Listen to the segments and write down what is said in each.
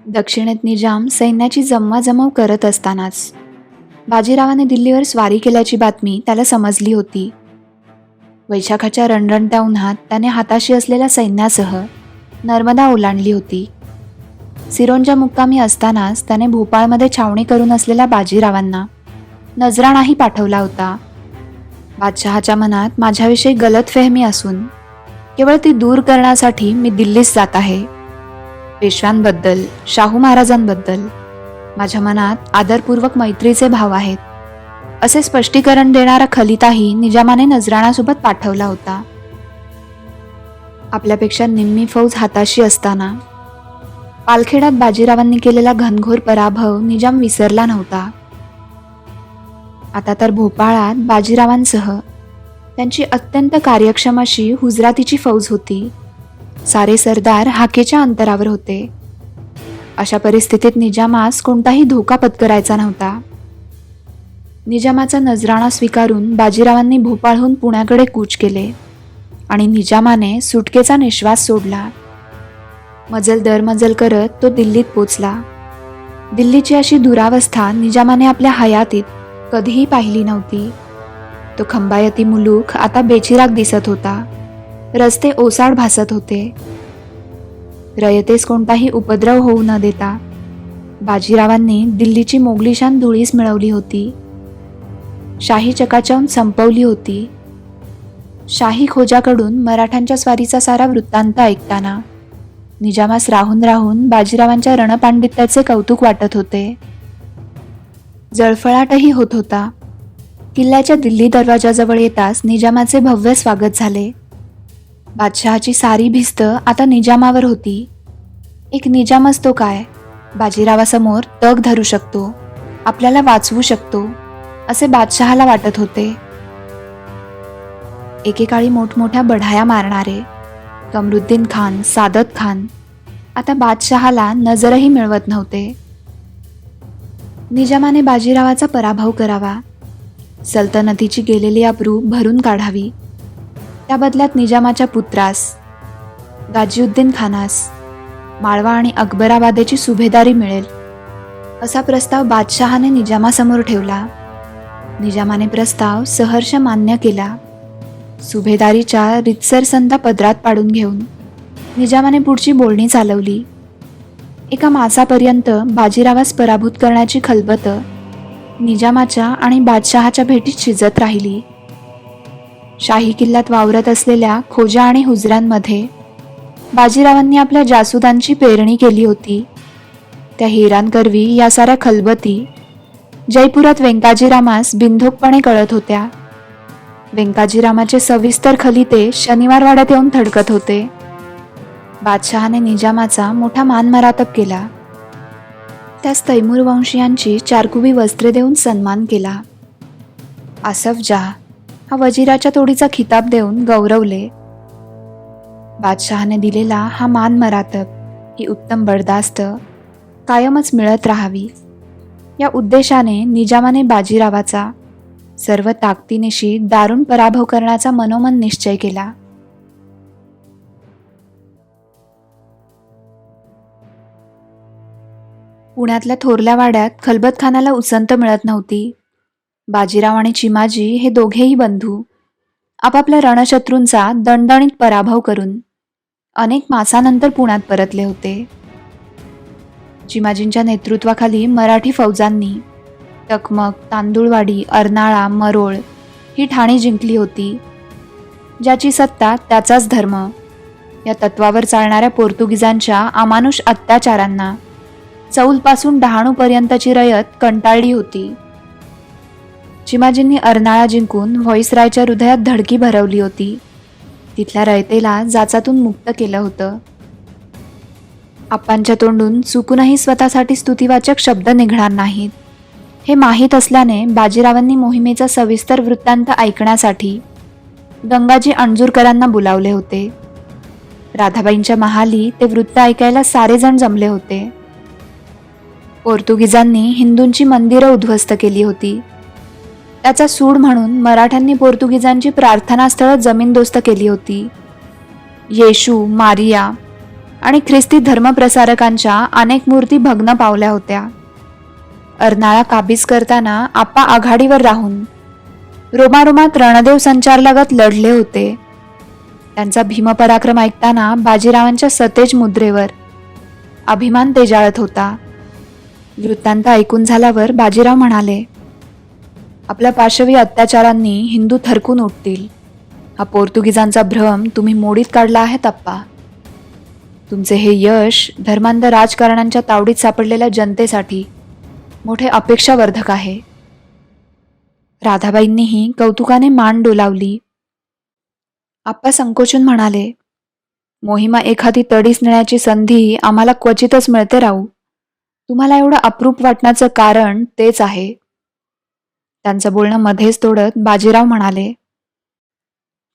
दक्षिणेत निजाम सैन्याची जमवाजमव करत असतानाच बाजीरावाने दिल्लीवर स्वारी केल्याची बातमी त्याला समजली होती. वैशाखाच्या रणरणत्या उन्हात त्याने हाताशी असलेल्या सैन्यासह नर्मदा ओलांडली होती. सिरोंजा मुक्कामी असतानाच त्याने भोपाळमध्ये छावणी करून असलेल्या बाजीरावांना नजराणाही पाठवला होता. बादशहाच्या मनात माझ्याविषयी गलतफहमी असून केवळ ती दूर करण्यासाठी मी दिल्लीस जात आहे. पेशव्यांबद्दल, शाहू महाराजांबद्दल माझ्या मनात आदरपूर्वक मैत्रीचे भाव आहेत, असे स्पष्टीकरण देणारा खलिताही निजामाने नजराणासोबत पाठवला होता. आपल्यापेक्षा निम्मी फौज हाताशी असताना पालखेडात बाजीरावांनी केलेला घनघोर पराभव निजाम विसरला नव्हता. आता तर भोपाळात बाजीरावांसह त्यांची अत्यंत कार्यक्षम अशी हुजरातीची फौज होती. सारे सरदार हाकेच्या अंतरावर होते. अशा परिस्थितीत निजामास कोणताही धोका पत्करायचा नव्हता. निजामाचा नजराणा स्वीकारून बाजीरावांनी भोपाळहून पुण्याकडे कूच केले आणि निजामाने सुटकेचा निश्वास सोडला. मजल दरमजल करत तो दिल्लीत पोचला. दिल्लीची अशी दुरावस्था निजामाने आपल्या हयातीत कधीही पाहिली नव्हती. तो खंबायती मुलूक आता बेचिराग दिसत होता. रस्ते ओसाड भासत होते. रयतेस कोणताही उपद्रव होऊ न देता बाजीरावांनी दिल्लीची मोगलीशान धुळीस मिळवली होती. शाही चकाचौंध संपवली होती. शाही खोजाकडून मराठ्यांच्या स्वारीचा सारा वृत्तांत ऐकताना निजामास राहून राहून बाजीरावांच्या रणपांडित्याचे कौतुक वाटत होते. जळफळाटही होत होता. किल्ल्याच्या दिल्ली दरवाजाजवळ येताच निजामाचे भव्य स्वागत झाले. बादशहाची सारी भिस्त आता निजामावर होती. एक निजामच तो काय, बाजीरावासमोर तग धरू शकतो, आपल्याला वाचवू शकतो, असे बादशहाला वाटत होते. एकेकाळी मोठमोठ्या बढाया मारणारे कमरुद्दीन खान, सादत खान आता बादशहाला नजरही मिळवत नव्हते. निजामाने बाजीरावाचा पराभव करावा, सल्तनतीची गेलेली अब्रू भरून काढावी. त्या बदल्यात निजामाच्या पुत्रास गाजीउद्दीन खानास माळवा आणि अकबराबादेची सुभेदारी मिळेल, असा प्रस्ताव बादशहाने निजामासमोर ठेवला. निजामाने प्रस्ताव सहर्ष मान्य केला. सुभेदारीच्या रितसर संधा पदरात पाडून घेऊन निजामाने पुढची बोलणी चालवली. एका मासापर्यंत बाजीरावास पराभूत करण्याची खलबत निजामाच्या आणि बादशहाच्या भेटीत शिजत राहिली. शाही किल्ल्यात वावरत असलेल्या खोजा आणि हुजऱ्यांमध्ये बाजीरावांनी आपल्या जासुदांची पेरणी केली होती. त्या हिरांकरवी या साऱ्या खलबती जयपुरात व्यंकाजीरामास बिनधोकपणे कळत होत्या. व्यंकाजीरामाचे सविस्तर खलिते शनिवारवाड्यात येऊन थडकत होते. बादशहाने निजामाचा मोठा मानमरातब केला. त्यास तैमूर वंशीयांची चारकुबी वस्त्रे देऊन सन्मान केला. आसफ जहा हा वजिराच्या तोडीचा खिताब देऊन गौरवले. बादशहाने दिलेला हा मानमरातब, ही उत्तम बडदास्त कायमच मिळत राहावी, या उद्देशाने निजामाने बाजीरावाचा सर्व ताकदीनिशी दारुण पराभव करण्याचा मनोमन निश्चय केला. पुण्यातल्या थोरल्या वाड्यात खलबतखानाला उसंत मिळत नव्हती. बाजीराव आणि चिमाजी हे दोघेही बंधू आपापल्या रणशत्रूंचा दणदणीत पराभव करून अनेक मासानंतर पुण्यात परतले होते. चिमाजींच्या नेतृत्वाखाली मराठी फौजांनी टकमक, तांदुळवाडी, अर्नाळा, मरोळ ही ठाणी जिंकली होती. ज्याची सत्ता त्याचाच धर्म या तत्वावर चालणाऱ्या पोर्तुगीजांच्या अमानुष अत्याचारांना चौलपासून डहाणूपर्यंतची रयत कंटाळली होती. चिमाजींनी अर्नाळा जिंकून व्हॉइसरायच्या हृदयात धडकी भरवली होती. तिथल्या रयतेला जाचातून मुक्त केलं होतं. आप्पांच्या तोंडून चुकूनही स्वतःसाठी स्तुतिवाचक शब्द निघणार नाहीत हे माहीत असल्याने बाजीरावांनी मोहिमेचा सविस्तर वृत्तांत ऐकण्यासाठी गंगाजी अणजूरकरांना बोलावले होते. राधाबाईंच्या महाली ते वृत्त ऐकायला सारेजण जमले होते. पोर्तुगीजांनी हिंदूंची मंदिरं उद्ध्वस्त केली होती. त्याचा सूड म्हणून मराठ्यांनी पोर्तुगीजांची प्रार्थनास्थळं जमीनदोस्त केली होती. येशू, मारिया आणि ख्रिस्ती धर्मप्रसारकांच्या अनेक मूर्ती भग्न पावल्या होत्या. अर्नाळा काबीज करताना आप्पा आघाडीवर राहून रोमारोमात रणदेव संचारलागत लढले होते. त्यांचा भीमपराक्रम ऐकताना बाजीरावांच्या सतेज मुद्रेवर अभिमान तेजाळत होता. वृत्तांत ऐकून झाल्यावर बाजीराव म्हणाले, आपल्या पाशवी अत्याचारांनी हिंदू थरकून उठतील. हा पोर्तुगीजांचा भ्रम तुम्ही मोडीत काढला आहे आप्पा. तुमचे हे यश धर्मांध राजकारणांच्या तावडीत सापडलेल्या जनतेसाठी मोठे अपेक्षावर्धक आहे. राधाबाईंनीही कौतुकाने मान डोलावली. आप्पा संकोचून म्हणाले, मोहिमा एखादी तडीस नेण्याची संधी आम्हाला क्वचितच मिळते राहू. तुम्हाला एवढं अप्रूप वाटण्याचं कारण तेच आहे. त्यांचं बोलणं मध्येच तोडत बाजीराव म्हणाले,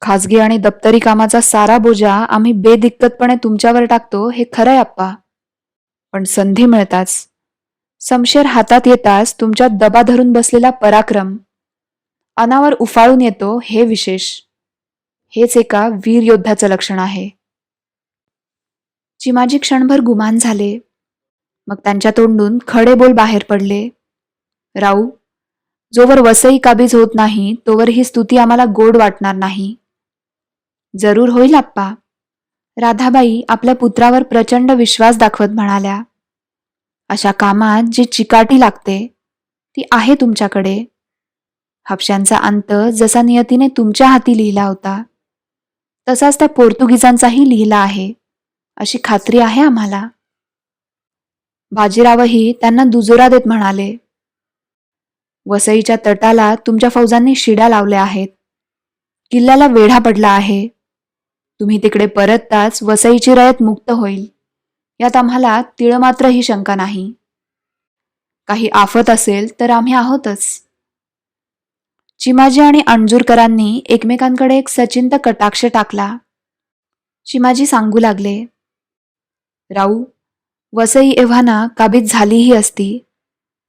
खाजगी आणि दप्तरी कामाचा सारा बोजा आम्ही बेदिक्कतपणे तुमच्यावर टाकतो हे खरंय आप्पा. पण संधी मिळताच, समशेर हातात येताच तुमच्यात दबा धरून बसलेला पराक्रम अनावर उफाळून येतो हे विशेष. हेच एका वीर योद्ध्याचं लक्षण आहे. चिमाजी क्षणभर गुमान झाले. मग त्यांच्या तोंडून खडे बोल बाहेर पडले. राऊ, जोवर वसई काबीज होत नाही तोवर ही स्तुती आम्हाला गोड वाटणार नाही. जरूर होईल आप्पा. राधाबाई आपल्या पुत्रावर प्रचंड विश्वास दाखवत म्हणाल्या. अशा कामात जी चिकाटी लागते ती आहे तुमच्याकडे. हापशांचा अंत जसा नियतीने तुमच्या हाती लिहिला होता तसाच त्या पोर्तुगीजांचाही लिहिला आहे अशी खात्री आहे आम्हाला. बाजीरावही त्यांना दुजोरा देत म्हणाले, वसईच्या तटाला तुमच्या फौजांनी शिड्या लावल्या आहेत. किल्ल्याला वेढा पडला आहे. तुम्ही तिकडे परतताच वसईची रयत मुक्त होईल यात आम्हाला तिळमात्रही शंका नाही. काही आफत असेल तर आम्ही आहोतच. चिमाजी आणि अणजूरकरांनी एकमेकांकडे एक सचिंत कटाक्ष टाकला. चिमाजी सांगू लागले, राऊ, वसई एव्हाना काबीज झालीही असती,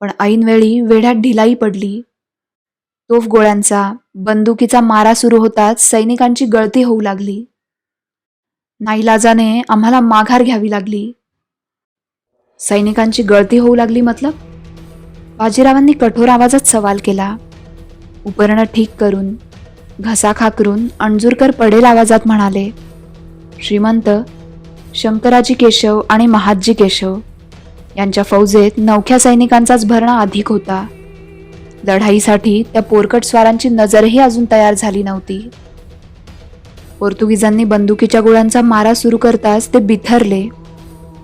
पण ऐनवेळी वेढ्यात ढिलाई पडली. तोफ गोळ्यांचा बंदुकीचा मारा सुरू होताच सैनिकांची गळती होऊ लागली. नाईलाजाने आम्हाला माघार घ्यावी लागली. सैनिकांची गळती होऊ लागली मतलब? बाजीरावांनी कठोर आवाजात सवाल केला. उपरणं ठीक करून घसा खाकरून अणजूरकर पडेल आवाजात म्हणाले, श्रीमंत, शंकराजी केशव आणि महादजी केशव यांच्या फौजेत नवख्या सैनिकांचाच भरणा अधिक होता. लढाईसाठी त्या पोरकट स्वारांची नजरही अजून तयार झाली नव्हती. पोर्तुगीजांनी बंदुकीच्या गोळ्यांचा मारा सुरू करताच ते बिथरले,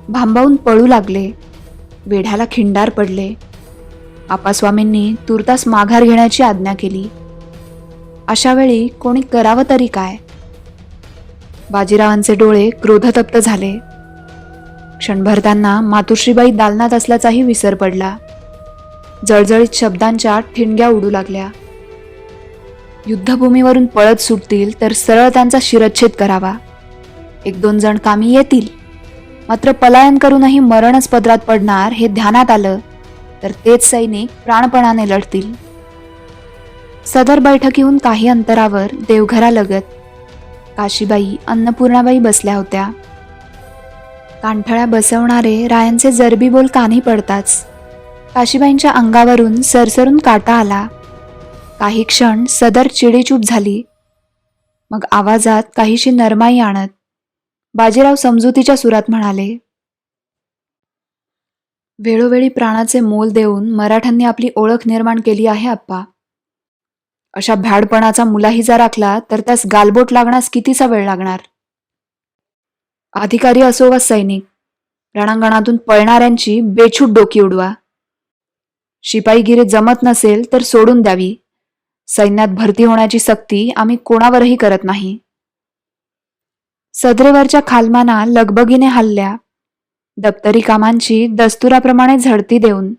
भांबावून पळू लागले, वेढ्याला खिंडार पडले. आपास्वामींनी तुर्तास माघार घेण्याची आज्ञा केली. अशा वेळी कोणी करावं तरी काय? बाजीरावांचे डोळे क्रोधतप्त झाले. क्षणभर त्यांना मातोश्रीबाई दालनात असल्याचाही विसर पडला. जळजळीत शब्दांच्या ठिणग्या उडू लागल्या. युद्धभूमीवरून पळत सुटतील तर सरळ त्यांचा शिरच्छेद करावा. 1-2 जण कामी येतील, मात्र पलायन करूनही मरणच पदरात पडणार हे ध्यानात आलं तर तेच सैनिक प्राणपणाने लढतील. सदर बैठकीहून काही अंतरावर देवघरालगत काशीबाई, अन्नपूर्णाबाई बसल्या होत्या. कांठळ्या बसवणारे रायांचे जरबी बोल कानी पडताच काशीबाईंच्या अंगावरून सरसरून काटा आला. काही क्षण सदर चिडीचूप झाली. मग आवाजात काहीशी नरमाई आणत बाजीराव समजुतीच्या सुरात म्हणाले, वेळोवेळी प्राणाचे मोल देऊन मराठ्यांनी आपली ओळख निर्माण केली आहे आप्पा. अशा भ्याडपणाचा मुलाहिजा राखला तर त्यास गालबोट लागण्यास कितीसा वेळ लागणार. अधिकारी असो वा सैनिक, रणांगणातून पळणाऱ्यांची बेछूट डोकी उडवा. शिपाईगिरी जमत नसेल तर सोडून द्यावी. सैन्यात भरती होण्याची सक्ती आम्ही कोणावरही करत नाही. सदरेवरच्या खालमाना लगबगीने हल्ल्या. दप्तरी कामांची दस्तुराप्रमाणे झडती देऊन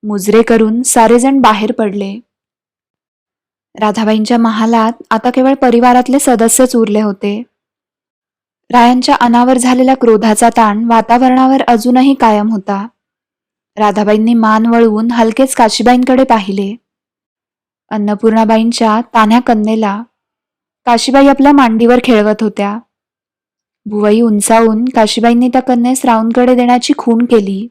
मुजरे करून सारेजण बाहेर पडले. राधाबाईंच्या महालात आता केवळ परिवारातले सदस्यच उरले होते. रायांच्या अनावर झालेल्या क्रोधाचा ताण वातावरणावर अजूनही कायम होता. राधाबाईंनी मान वळवून हलकेच काशीबाईंकडे पाहिले. अन्नपूर्णाबाईंच्या तान्ह्या कन्येला काशीबाई आपल्या मांडीवर खेळवत होत्या. भुवई उंचावून काशीबाईंनी त्या कन्येस राऊंडकडे देण्याची खूण केली.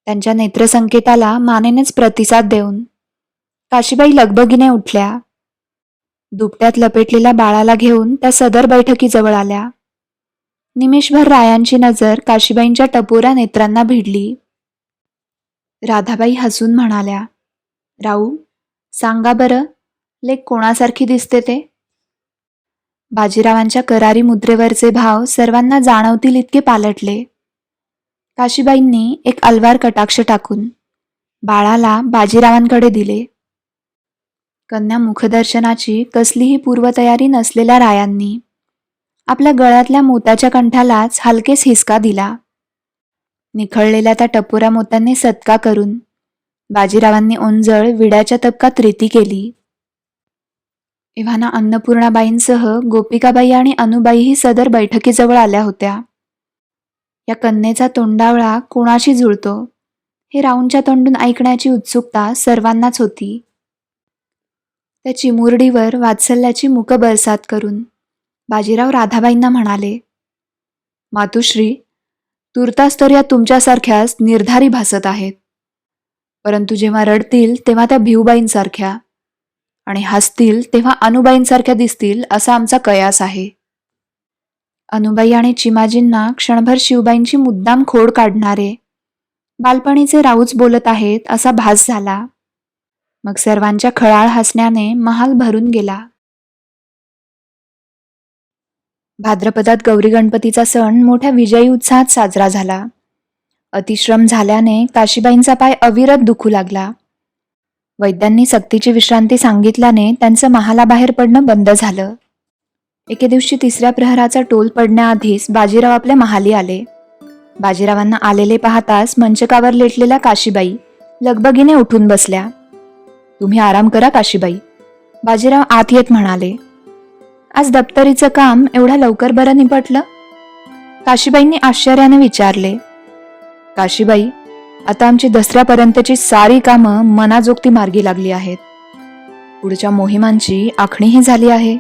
त्यांच्या नेत्रसंकेताला मानेनेच प्रतिसाद देऊन काशीबाई लगबगीने उठल्या. दुपट्यात लपेटलेल्या बाळाला घेऊन त्या सदर बैठकीजवळ आल्या. निमेषभर रायांची नजर काशीबाईंच्या टपोऱ्या नेत्रांना भिडली. राधाबाई हसून म्हणाल्या, राऊ, सांगा बरं, लेक कोणासारखी दिसते ते? बाजीरावांच्या करारी मुद्रेवरचे भाव सर्वांना जाणवतील इतके पालटले. काशीबाईंनी एक अलवार कटाक्ष टाकून बाळाला बाजीरावांकडे दिले. कन्या मुखदर्शनाची कसलीही पूर्वतयारी नसलेल्या रायांनी आपल्या गळ्यातल्या मोत्याच्या कंठालाच हलकेच हिसका दिला. निखळलेल्या त्या टपोऱ्या मोत्यांनी सत्का करून बाजीरावांनी ओंजळ विड्याच्या तबकात रीती केली. एव्हाना अन्नपूर्णाबाईंसह गोपिकाबाई आणि अनुबाईही सदर बैठकीजवळ आल्या होत्या. या कन्येचा तोंडावळा कोणाशी जुळतो हे राऊंच्या तोंडून ऐकण्याची उत्सुकता सर्वांनाच होती. त्या चिमुरडीवर वात्सल्याची मुक बरसात करून बाजीराव राधाबाईंना म्हणाले, मातुश्री, तुर्तास तर या तुमच्यासारख्याच निर्धारी भासत आहेत, परंतु जेव्हा रडतील तेव्हा त्या भिवबाईंसारख्या आणि हसतील तेव्हा अनुबाईंसारख्या दिसतील असा आमचा कयास आहे. अनुबाई आणि चिमाजींना क्षणभर शिवबाईंची मुद्दाम खोड काढणारे बालपणीचे राऊच बोलत आहेत असा भास झाला. मग सर्वांच्या खळाळ हसण्याने महाल भरून गेला. भाद्रपदात गौरी गणपतीचा सण मोठ्या विजयी उत्साहात साजरा झाला. अतिश्रम झाल्याने काशीबाईंचा पाय अविरत दुखू लागला. वैद्यांनी सक्तीची विश्रांती सांगितल्याने त्यांचं महालाबाहेर पडणं बंद झालं. एके दिवशी तिसऱ्या प्रहराचा टोल पडण्याआधीच बाजीराव आपल्या महाली आले. बाजीरावांना आलेले पाहताच मंचकावर लेटलेल्या काशीबाई लगबगीने उठून बसल्या. तुम्ही आराम करा काशीबाई, बाजीराव आत येत म्हणाले. आज दप्तरीचं काम एवढ्या लवकर बरं निपटलं? काशीबाईंनी आश्चर्याने विचारले. काशीबाई, आता आमची दसऱ्यापर्यंतची सारी कामं मनाजोगती मार्गी लागली आहेत. पुढच्या मोहिमांची आखणीही झाली आहे.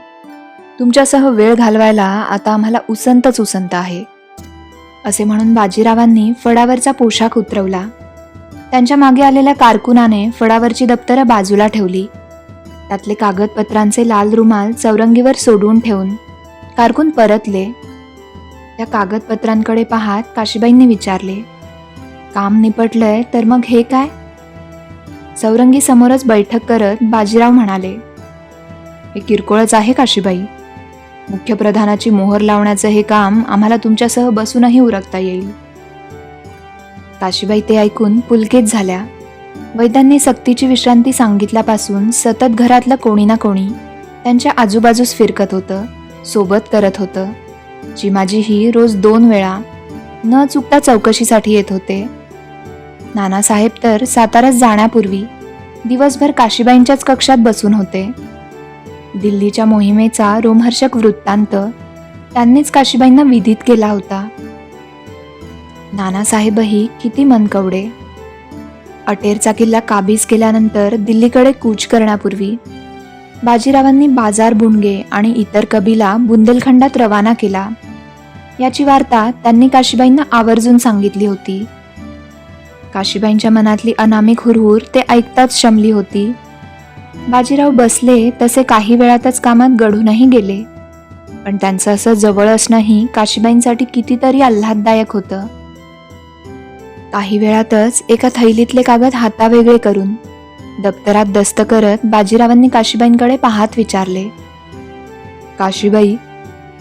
तुमच्यासह वेळ घालवायला आता आम्हाला उसंतच उसंत आहे. असे म्हणून बाजीरावांनी फडावरचा पोशाख उतरवला. त्यांच्या मागे आलेल्या कारकुनाने फडावरची दप्तरं बाजूला ठेवली. त्यातले कागदपत्रांचे लाल रुमाल चौरंगीवर सोडून ठेवून कारकून परतले. त्या कागदपत्रांकडे पाहत काशीबाईंनी विचारले, काम निपटलंय तर मग हे काय? चौरंगी समोरच बैठक करत बाजीराव म्हणाले, हे किरकोळच आहे काशीबाई. मुख्य प्रधानाची मोहर लावण्याचं हे काम आम्हाला तुमच्यासह बसूनही उरकता येईल. काशीबाई ते ऐकून पुलकित झाल्या. वैद्यांनी सक्तीची विश्रांती सांगितल्यापासून सतत घरातलं कोणी ना कोणी त्यांच्या आजूबाजूस फिरकत होतं, सोबत करत होतं. चिमाजीही रोज 2 वेळा न चुकता चौकशीसाठी येत होते. नानासाहेब तर साताऱ्यात जाण्यापूर्वी दिवसभर काशीबाईंच्याच कक्षात बसून होते. दिल्लीच्या मोहिमेचा रोमहर्षक वृत्तांत त्यांनीच काशीबाईंना विदित केला होता. नानासाहेबही किती मनकवडे. अटेरचा किल्ला काबीज केल्यानंतर दिल्लीकडे कूच करण्यापूर्वी बाजीरावांनी बाजार बुणगे आणि इतर कबिला बुंदेलखंडात रवाना केला. याची वार्ता त्यांनी काशीबाईंना आवर्जून सांगितली होती. काशीबाईंच्या मनातली अनामिक हुरहुर ते ऐकताच शमली होती. बाजीराव बसले तसे काही वेळातच कामात गढूनही गेले, पण त्यांचं असं जवळ असणंही काशीबाईंसाठी कितीतरी आल्हाददायक होतं. काही वेळातच एका थैलीतले कागद हातावेगळे करून दप्तरात दस्त करत बाजीरावांनी काशीबाईंकडे पाहत विचारले, काशीबाई,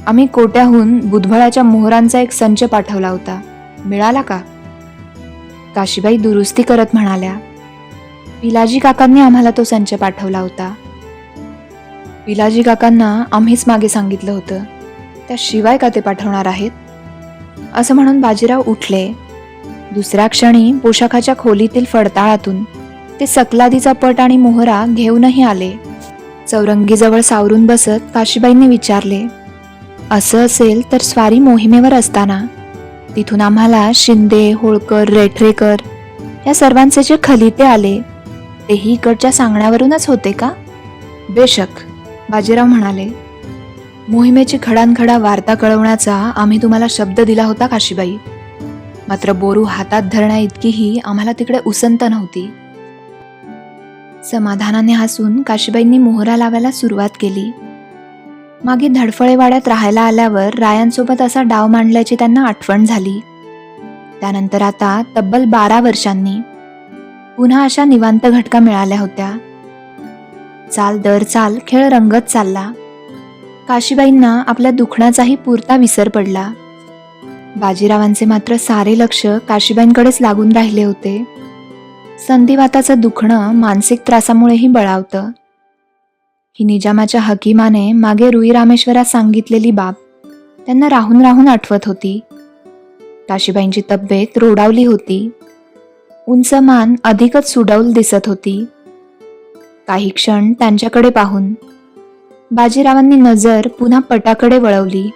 आम्ही कोट्याहून बुधबळाच्या मोहरांचा एक संच पाठवला होता, मिळाला का? काशीबाई दुरुस्ती करत म्हणाल्या, पिलाजी काकांनी आम्हाला तो संच पाठवला होता. पिलाजी काकांना आम्हीच मागे सांगितलं होतं, त्याशिवाय का ते पाठवणार आहेत? असं म्हणून बाजीराव उठले. दुसऱ्या क्षणी पोशाखाच्या खोलीतील फडताळातून ते सकलादीचा पट आणि मोहरा घेऊनही आले. चौरंगीजवळ सावरून बसत काशीबाईंनी विचारले, असं असेल तर स्वारी मोहिमेवर असताना तिथून आम्हाला शिंदे, होळकर, रेठरेकर या सर्वांचे जे खलिते आले तेही इकडच्या सांगण्यावरूनच होते का? बेशक, बाजीराव म्हणाले. मोहिमेची खडानखडा वार्ता कळवण्याचा आम्ही तुम्हाला शब्द दिला होता काशीबाई, मात्र बोरू हातात धरण्या इतकीही आम्हाला तिकडे उसंत नव्हती. समाधानाने हसून काशीबाईंनी मोहरा लावायला सुरुवात केली. मागे धडफळेवाड्यात राहायला आल्यावर रायांसोबत असा डाव मांडल्याची त्यांना आठवण झाली. त्यानंतर आता तब्बल 12 वर्षांनी पुन्हा अशा निवांत घटका मिळाल्या होत्या. चाल दर चाल खेळ रंगत चालला. काशीबाईंना आपल्या दुखण्याचाही पुरता विसर पडला. बाजीरावांचे मात्र सारे लक्ष काशीबाईंकडेच लागून राहिले होते. संधिवाताचं दुखणं मानसिक त्रासामुळेही बळावतं. ही निजामाच्या हकीमाने मागे रुई रामेश्वरात सांगितलेली बाब त्यांना राहून राहून आठवत होती. काशीबाईंची तब्येत रोडावली होती. उंच मान अधिकच सुडौल दिसत होती. काही क्षण त्यांच्याकडे पाहून बाजीरावांनी नजर पुन्हा पटाकडे वळवली.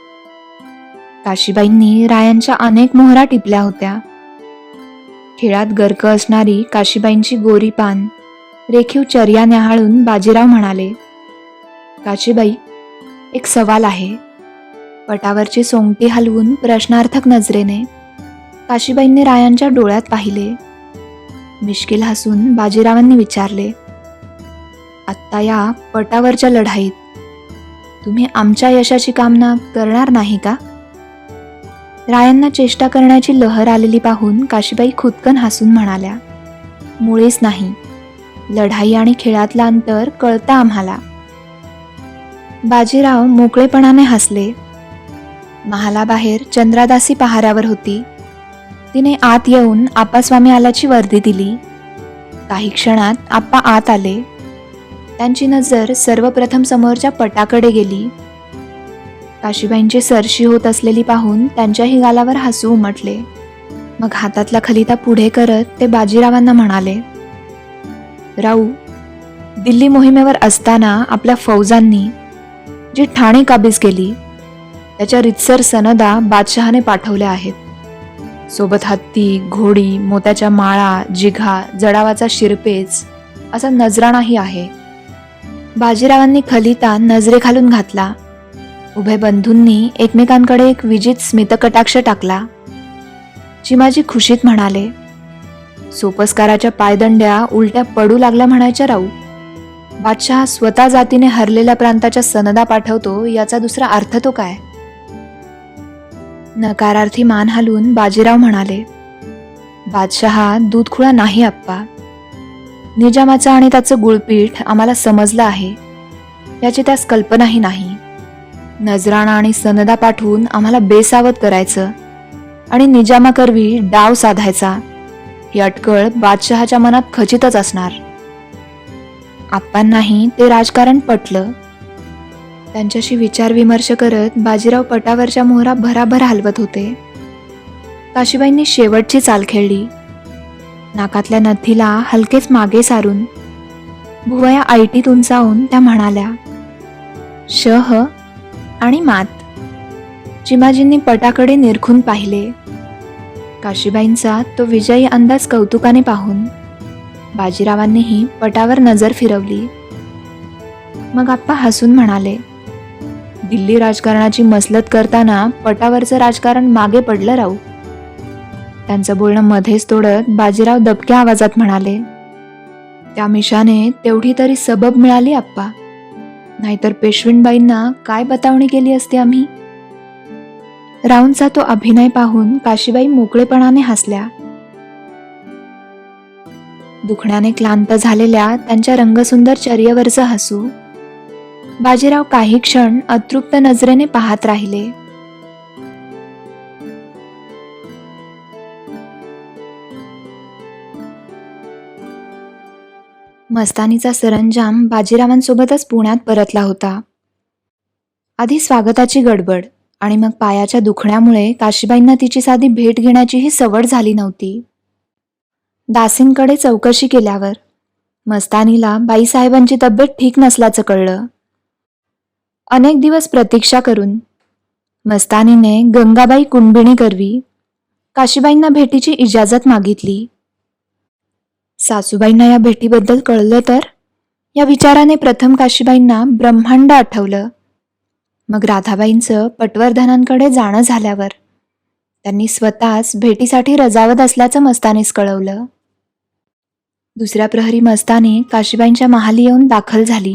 काशीबाईंनी रायांच्या अनेक मोहरा टिपल्या होत्या. खेळात गर्क असणारी काशीबाईंची गोरी पान रेखीव चर्या न्याहाळून बाजीराव म्हणाले, काशीबाई, एक सवाल आहे. पटावरची सोंगटी हलवून प्रश्नार्थक नजरेने काशीबाईंनी रायांच्या डोळ्यात पाहिले. मिश्किल हसून बाजीरावांनी विचारले, आत्ता या पटावरच्या लढाईत तुम्ही आमच्या यशाची कामना करणार नाही का? रायांना चेष्टा करण्याची लहर आलेली पाहून काशीबाई खुदकन हसून म्हणाल्या, मुळीच नाही. लढाई आणि खेळातलं अंतर कळतं आम्हाला. बाजीराव मोकळेपणाने हसले. महालाबाहेर चंद्रादासी पहाऱ्यावर होती. तिने आत येऊन आप्पास्वामी आल्याची वर्दी दिली. काही क्षणात आप्पा आत आले. त्यांची नजर सर्वप्रथम समोरच्या पटाकडे गेली. काशीबाईंची सरशी होत असलेली पाहून त्यांच्याही गालावर हसू उमटले. मग हातातला खलिता पुढे करत ते बाजीरावांना म्हणाले, राऊ, दिल्ली मोहिमेवर असताना आपल्या फौजांनी जी ठाणे काबीज केली त्याच्या रितसर सनदा बादशहाने पाठवल्या आहेत. सोबत हत्ती, घोडी, मोत्याच्या माळा, जिघा, जडावाचा शिरपेच असा नजराणाही आहे. बाजीरावांनी खलिता नजरेखालून घातला. उभय बंधूंनी एकमेकांकडे एक विजित स्मितकटाक्ष टाकला. चिमाजी खुशीत म्हणाले, सोपस्काराच्या पायदंड्या उलट्या पडू लागल्या म्हणायच्या राऊ. बादशहा स्वतः जातीने हरलेल्या प्रांताच्या सनदा पाठवतो याचा दुसरा अर्थ तो काय? नकारार्थी मान हलवून बाजीराव म्हणाले, बादशहा दूधखुळा नाही आप्पा. निजामाचं आणि त्याचं गुळपीठ आम्हाला समजलं आहे. याची त्यास कल्पनाही नाही. नजराणा आणि सनदा पाठवून आम्हाला बेसावध करायचं आणि निजामाकरवी डाव साधायचा ही अटकळ बादशहाच्या मनात खचितच असणार. आप्पांनाही ते राजकारण पटलं. त्यांच्याशी विचारविमर्श करत बाजीराव पटावरच्या मोहरा भराभर हलवत होते. काशीबाईंनी शेवटची चाल खेळली. नाकातल्या नथीला हलकेच मागे सारून भुवया ऐटीत उंचावून त्या म्हणाल्या, शह आणि मात. चिमाजींनी पटाकडे निरखून पाहिले. काशीबाईंचा तो विजयी अंदाज कौतुकाने पाहून बाजीरावांनीही पटावर नजर फिरवली. मग आप्पा हसून म्हणाले, दिल्ली राजकारणाची मसलत करताना पटावरचं राजकारण मागे पडलं राऊ. त्यांचं बोलणं मध्येच तोडत बाजीराव दबक्या आवाजात म्हणाले, त्या मिशाने तेवढी तरी सबब मिळाली आप्पा, नाहीतर पेशवीणबाईंना काय बतावणी केली असती आम्ही. राऊंचा तो अभिनय पाहून काशीबाई मोकळेपणाने हसल्या. दुखण्याने क्लांत झालेल्या त्यांच्या रंगसुंदर चर्येवरचं हसू बाजीराव काही क्षण अतृप्त नजरेने पाहत राहिले. मस्तानीचा सरंजाम बाजीरावांसोबतच पुण्यात परतला होता. आधी स्वागताची गडबड आणि मग पायाच्या दुखण्यामुळे काशीबाईंना तिची साधी भेट घेण्याचीही सवड झाली नव्हती. दासींकडे चौकशी केल्यावर मस्तानीला बाईसाहेबांची तब्येत ठीक नसल्याचं कळलं. अनेक दिवस प्रतीक्षा करून मस्तानीने गंगाबाई कुणबिणी करवी काशीबाईंना भेटीची इजाजत मागितली. सासूबाईंना या भेटीबद्दल कळलं तर या विचाराने प्रथम काशीबाईंना ब्रह्मांड आठवलं. मग राधाबाईंचं पटवर्धनांकडे जाणं झाल्यावर त्यांनी स्वतःच भेटीसाठी रजावत असल्याचं मस्तानीस कळवलं. दुसऱ्या प्रहरी मस्तानी काशीबाईंच्या महाली येऊन दाखल झाली.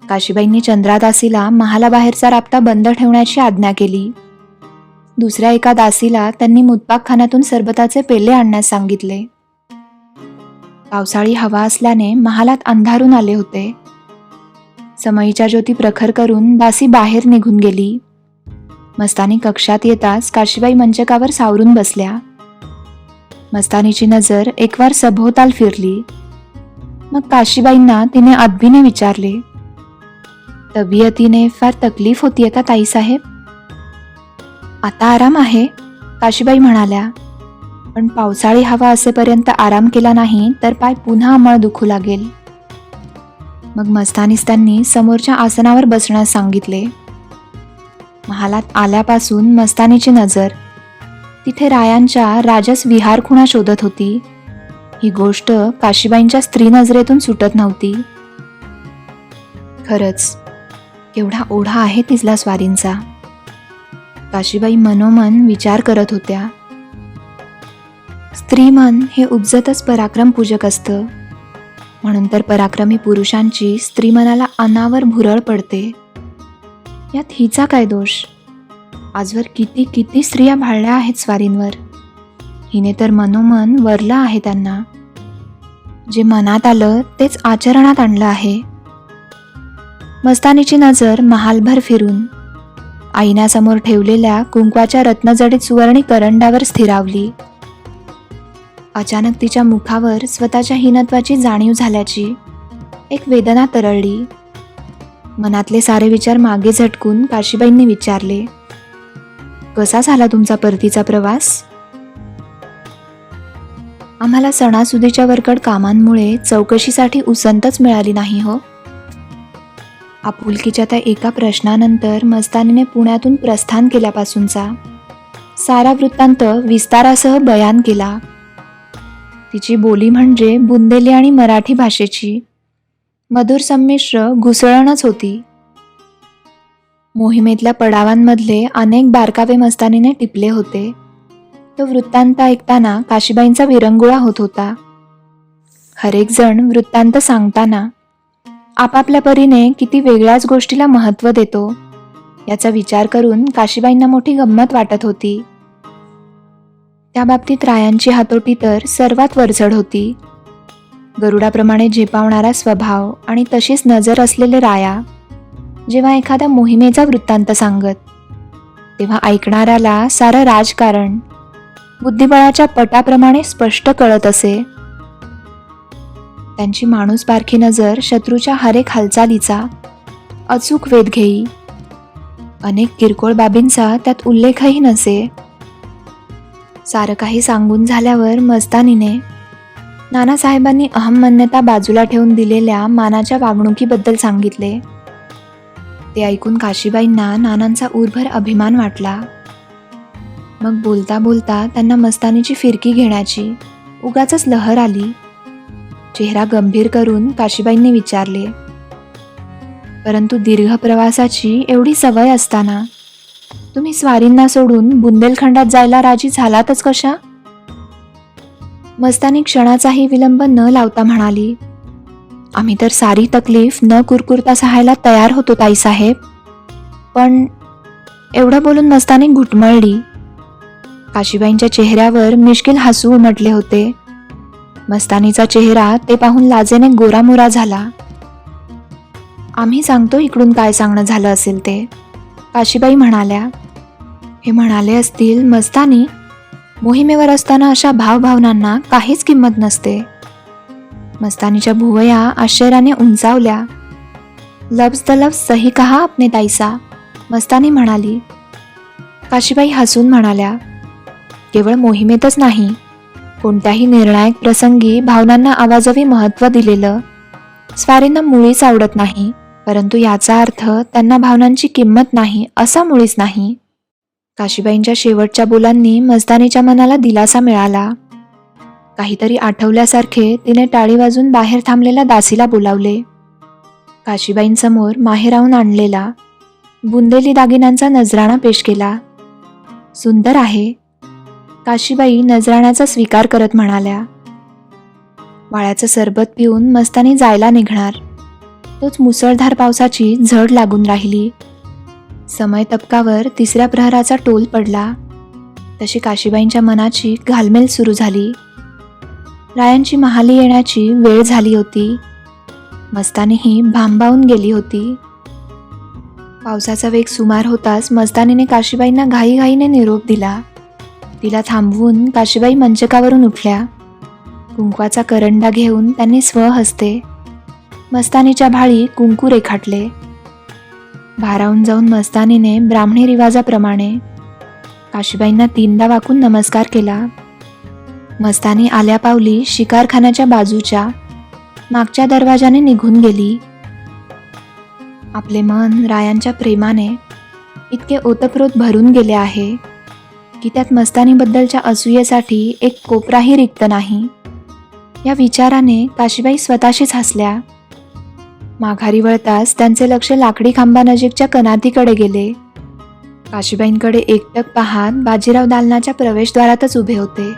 काशीबाईंनी चंद्रादासीला महालाबाहेरचा राबता बंद ठेवण्याची आज्ञा केली. दुसऱ्या एका दासीला त्यांनी मुतपाकखान्यातून सरबताचे पेले आणण्यास सांगितले. पावसाळी हवा असल्याने महालात अंधारून आले होते. समईच्या ज्योती प्रखर करून दासी बाहेर निघून गेली. मस्तानी कक्षात येताच काशीबाई मंचकावर सावरून बसल्या. मस्तानीची नजर एकवार सभोवताल फिरली. मग काशीबाईंना तिने अदबीने विचारले, तब्येतीने फार तकलीफ होतीये का ताईसाहेब? आता आराम आहे, काशीबाई म्हणाल्या, पण पावसाळी हवा असेपर्यंत आराम केला नाही तर पाय पुन्हा अंमळ दुखू लागेल. मग मस्तानीस त्यांनी समोरच्या आसनावर बसण्यास सांगितले. महालात आल्यापासून मस्तानीची नजर तिथे रायांच्या राजस विहार खुणा शोधत होती. ही गोष्ट काशीबाईंच्या स्त्री नजरेतून सुटत नव्हती. खरंच केवढा ओढा आहे तिथला स्वारींचा, काशीबाई मनोमन विचार करत होत्या. स्त्रीमन हे उपजतच पराक्रम पूजक असतं, म्हणून तर पराक्रमी पुरुषांची स्त्रीमनाला अनावर भुरळ पडते. यात हिचा काय दोष? आजवर किती किती स्त्रिया भाळल्या आहेत स्वारींवर. हिने तर मनोमन वरलं आहे त्यांना. जे मनात आलं तेच आचरणात आणलं आहे. मस्तानीची नजर महालभर फिरून आईन्यासमोर ठेवलेल्या कुंकवाच्या रत्नजडीत सुवर्णी करंडावर स्थिरावली. अचानक तिच्या मुखावर स्वतःच्या हीनत्वाची जाणीव झाल्याची एक वेदना तरळली. मनातले सारे विचार मागे झटकून काशीबाईंनी विचारले, कसा झाला तुमचा परतीचा प्रवास? आम्हाला सणासुदीच्या वरकड कामांमुळे चौकशीसाठी उसंतच मिळाली नाही हो. आपुलकीच्या त्या एका प्रश्नानंतर मस्तानीने पुण्यातून प्रस्थान केल्यापासूनचा सारा वृत्तांत विस्तारासह बयान केला. तिची बोली म्हणजे बुंदेली आणि मराठी भाषेची मधुर संमिश्र घुसळणच होती. मोहिमेतल्या पडावांमधले अनेक बारकावे मस्तानीने टिपले होते. तो वृत्तांत ऐकताना काशीबाईंचा विरंगुळा होत होता. हरेक जण वृत्तांत सांगताना आपापल्या परीने किती वेगळ्याच गोष्टीला महत्त्व देतो याचा विचार करून काशीबाईंना मोठी गंमत वाटत होती. त्या बाबतीत रायांची हातोटी तर सर्वात वरचढ होती. गरुडाप्रमाणे झेपावणारा स्वभाव आणि तशीच नजर असलेले राया जेव्हा एखाद्या मोहिमेचा वृत्तांत सांगत तेव्हा ऐकणाऱ्याला सारं राजकारण बुद्धिबळाच्या पटाप्रमाणे स्पष्ट कळत असे. त्यांची माणूस बारखी नजर शत्रूच्या हरेक हालचालीचा अचूक वेध घेई. अनेक किरकोळ बाबींचा त्यात उल्लेखही नसे. सारं काही सांगून झाल्यावर मस्तानीने नानासाहेबांनी अहममान्यता बाजूला ठेवून दिलेल्या मानाच्या वागणुकीबद्दल सांगितले. ते ऐकून काशीबाईंना नानांचा उरभर अभिमान वाटला. मग बोलता बोलता त्यांना मस्तानीची फिरकी घेण्याची उगाचच लहर आली. चेहरा गंभीर करून काशीबाईंनी विचारले, परंतु दीर्घ प्रवासाची एवढी सवय असताना तुम्ही स्वारींना सोडून बुंदेलखंडात जायला राजी झालातच कशा? मस्तानी क्षणाचाही विलंब न लावता म्हणाली, आम्ही तर सारी तकलीफ न कुरकुरता सहायला तयार होतो ताईसाहेब. पण एवढं बोलून मस्तानी घुटमळली. काशीबाईंच्या चेहऱ्यावर मिश्किल हसू उमटले होते. मस्तानीचा चेहरा ते पाहून लाजेने गोरामोरा झाला. आम्ही सांगतो इकडून काय सांगणं झालं असेल ते, काशीबाई म्हणाल्या. हे म्हणाले असतील, मस्तानी मोहिमेवर असताना अशा भावभावनांना काहीच किंमत नसते. मस्तानीच्या भुवया आश्चर्याने उंचावल्या. लफ्ज द लफ्ज सही कहा आपने ताईसा, मस्तानी म्हणाली. काशीबाई हसून म्हणाल्या, केवळ मोहिमेतच नाही, कोणत्याही निर्णायक प्रसंगी भावनांना आवाजवी महत्त्व दिलेलं स्वारींना मुळीच आवडत नाही. परंतु याचा अर्थ त्यांना भावनांची किंमत नाही असा मुळीच नाही. काशीबाईंच्या शेवटच्या बोलांनी मस्तानीच्या मनाला दिलासा मिळाला. काहीतरी आठवल्यासारखे तिने टाळी वाजून बाहेर थांबलेल्या दासीला बोलावले. काशीबाईंसमोर माहेराहून आणलेला बुंदेली दागिन्यांचा नजराणा पेश केला. सुंदर आहे, काशीबाई नजराण्याचा स्वीकार करत म्हणाल्या. वाळ्याचं सरबत पिऊन मस्तानी जायला निघणार, तोच मुसळधार पावसाची झड लागून राहिली. समय तबकावर तिसऱ्या प्रहराचा टोल पडला. तशी काशीबाईंच्या मनाची घालमेल सुरू झाली. रायांची महाली येण्याची वेळ झाली होती. मस्तानीही भांबावून गेली होती. पावसाचा वेग सुमार होताच मस्तानीने काशीबाईंना घाईघाईने निरोप दिला. तिला थांबवून काशीबाई मंचकावरून उठल्या. कुंकवाचा करंडा घेऊन त्यांनी स्वहस्ते मस्तानीच्या भाळी कुंकू रेखाटले. भारावून जाऊन मस्तानीने ब्राह्मणी रिवाजाप्रमाणे काशीबाईंना 3दा वाकून नमस्कार केला. मस्तानी आल्या पावली शिकारखान्याच्या बाजूच्या मागच्या दरवाजाने निघून गेली. आपले मन रायांच्या प्रेमाने इतके ओतप्रोत भरून गेले आहे की त्यात मस्तानीबद्दलच्या असूयेसाठी एक कोपराही रिक्त नाही. या विचाराने काशीबाई स्वतःशीच हसल्या. माघारी वळताच त्यांचे लक्ष लाकडी खांबानजीकच्या कनातीकडे गेले. काशीबाईंकडे एकटक पाहत बाजीराव दालनाच्या प्रवेशद्वारातच उभे होते.